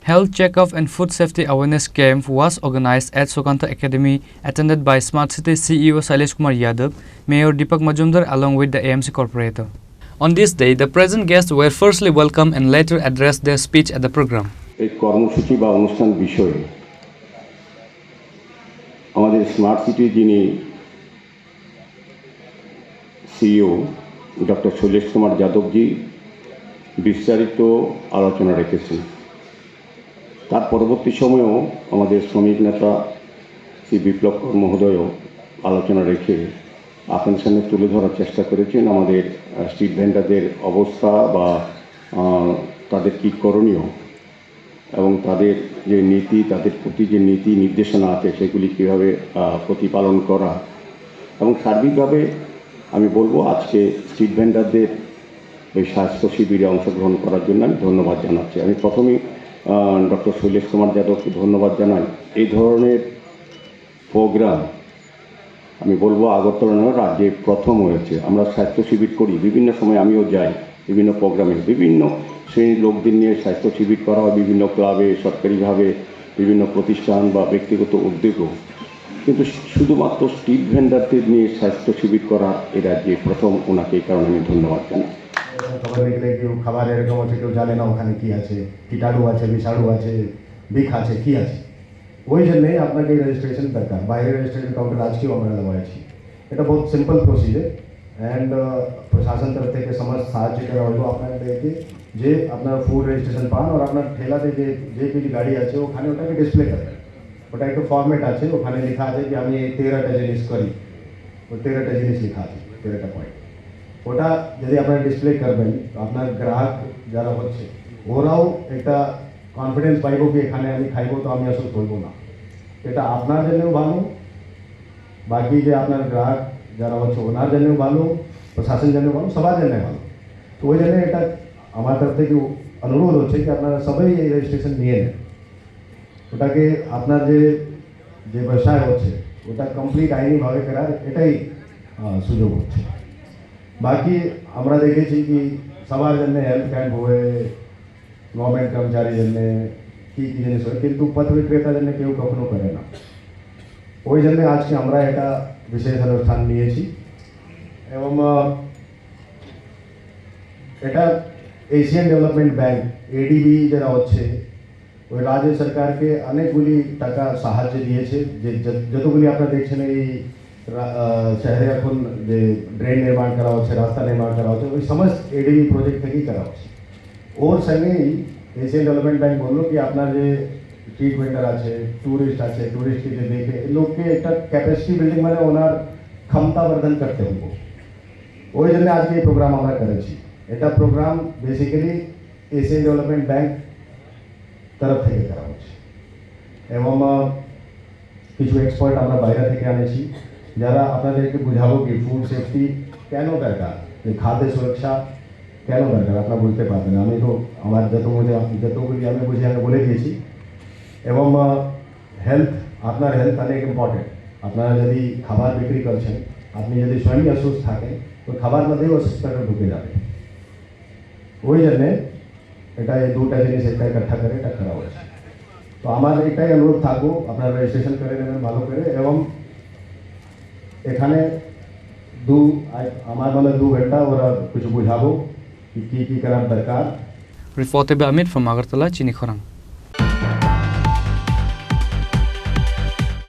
Health checkup and food safety awareness camp was organized at Sukanta Academy, attended by Smart City CEO Sailesh Kumar Yadav, Mayor Deepak Majumdar along with the AMC Corporator. On this day, the present guests were firstly welcomed and later addressed their speech at the program. এই কর্মসূচি বা অনুষ্ঠান বিষয়ে আমাদের smart city যিনি CEO doctor Shailesh Kumar যাদবজি বিস্তারিত আলোচনা রেখেছেন। তার পরবর্তী সময়েও আমাদের শ্রমিক নেতা শ্রী বিপ্লব কর মহোদয়ও আলোচনা রেখে আপনাদের সামনে তুলে ধরার চেষ্টা করেছেন আমাদের স্ট্রিট ভেন্ডারদের অবস্থা বা তাদের কী করণীয় এবং তাদের যে নীতি, তাদের প্রতি যে নীতি নির্দেশনা আছে সেগুলি কীভাবে প্রতিপালন করা এবং সার্বিকভাবে আমি বলবো আজকে স্ট্রিট ভেন্ডারদের এই স্বাস্থ্য শিবিরে অংশগ্রহণ করার জন্য আমি ধন্যবাদ জানাচ্ছি। আমি প্রথমেই ডক্টর শৈলেশ কুমার যাদবকে ধন্যবাদ জানাই। এই ধরনের প্রোগ্রাম আমি বলবো আগরতলা নয়, রাজ্যে প্রথম হয়েছে। আমরা স্বাস্থ্য শিবির করি, বিভিন্ন সময় আমিও যাই বিভিন্ন প্রোগ্রামে, বিভিন্ন শ্রেণীর লোকদের নিয়ে স্বাস্থ্য শিবির করা হয় বিভিন্ন ক্লাবে, সরকারিভাবে, বিভিন্ন প্রতিষ্ঠান বা ব্যক্তিগত উদ্যোগও, কিন্তু শুধুমাত্র স্ট্রিট ভেন্ডারদের নিয়ে স্বাস্থ্য শিবির করা এ রাজ্যে প্রথম। ওনাকে এই কারণে আমি ধন্যবাদ জানাই। খবর নিকলে কেউ খাবার এরকম আছে, কেউ জানে না ওখানে কী আছে, কীটাণু আছে, বিষাণু আছে, বিষ আছে, কী আছে। ওই জন্যেই আপনাকে রেজিস্ট্রেশন দরকার। বাইরে রেজিস্ট্রেশন কাউন্টার আজকেও আমরা लगाएছি। এটা বহুত সিম্পল প্রসিজার অ্যান্ড প্রশাসন তরফ থেকে সমস্ত সাহায্য করা হলো আপনাদেরকে যে আপনার ফুড রেজিস্ট্রেশন পান আর আপনার ঠেলাতে যে কিছু গাড়ি আছে ওখানে ওটাকে ডিসপ্লে করবেন। ওটা একটা ফর্মেট আছে, ওখানে লেখা আছে যে আমি 13টা জিনিস করি, ও 13টা জিনিস লেখা আছে, 13টা পয়েন্ট। ওটা যদি আপনারা ডিসপ্লে করবেন আপনার গ্রাহক যারা হচ্ছে ওরাও একটা কনফিডেন্স পাইব কি এখানে আমি খাইব তো আমি আসলে করবো না। এটা আপনার জন্যও ভালো, বাকি যে আপনার গ্রাহক যারা হচ্ছে ওনার জন্যও ভালো, প্রশাসন জন্যও ভালো, সবার জন্য ভালো। তো ওই জন্য এটা আমার তরফ থেকে অনুরোধ হচ্ছে কি আপনারা সবাই এই রেজিস্ট্রেশন নিয়ে নেন। ওটাকে আপনার যে ব্যবসায় হচ্ছে ওটা কমপ্লিট আইনিভাবে করার এটাই সুযোগ হচ্ছে। বাকি আমরা দেখেছি কি সবার জন্য হেলথ ক্যাম্প হয়ে গভর্নমেন্ট কর্মচারী জন্য কী কী জিনিস হয়, কিন্তু পথ বিক্রেতার জন্য কেউ কখনো করে না। ওই জন্য আজকে আমরা এটা বিশেষ অনুষ্ঠান নিয়েছি এবং এটা এশিয়ান ডেভেলপমেন্ট ব্যাংক এডিবি যারা হচ্ছে ওই রাজ্য সরকারকে অনেকগুলি টাকা সাহায্য দিয়েছে। যে যতগুলি আপনারা দেখছেন এই শহরে এখন যে ড্রেন নির্মাণ করা হচ্ছে, রাস্তা নির্মাণ করা হচ্ছে, ওই সমস্ত এডিবি প্রজেক্ট থেকেই করা হচ্ছে। ওর সঙ্গেই এশিয়ান ডেভেলপমেন্ট ব্যাংক বললো কি আপনার যে স্ট্রিট ভেন্ডার আছে, ট্যুরিস্ট আছে, ট্যুরিস্টকে যে দেখে লোককে একটা ক্যাপাসিটি বিল্ডিং মানে ওনার ক্ষমতা বর্ধন করতে হবে। ওই জন্য আজকে এই প্রোগ্রাম আমরা করেছি। এটা programme basically Asian development bank তরফ থেকে করা হচ্ছে এবং কিছু এক্সপার্ট আমরা বাইরে থেকে আনেছি যারা আপনাদেরকে বুঝাবো কি ফুড সেফটি কেন দরকার, যে খাদ্য সুরক্ষা কেন দরকার আপনারা বুঝতে পারবেন। আমি তো আমার যতগুলি আমি বুঝে আমি বলে দিয়েছি এবং হেলথ, আপনার হেলথ অনেক ইম্পর্টেন্ট। আপনারা যদি খাবার বিক্রি করছেন, আপনি যদি স্বয়ং অসুস্থ থাকেন তো খাবার মধ্যেই অসুস্থতা ঢুকে যাবে। ওই জন্যে এটা এই দুটা জিনিস একটা ইকট্ঠা করে এটা করা হয়েছে। তো আমার এটাই অনুরোধ থাকবো আপনারা রেজিস্ট্রেশন করে নেবেন ভালো করে এবং এখানে আমার মানে 2 ঘন্টা ওরা কিছু বুঝাবো কি করার দরকার। Reported by Amit from Agartala, Chini Khorang.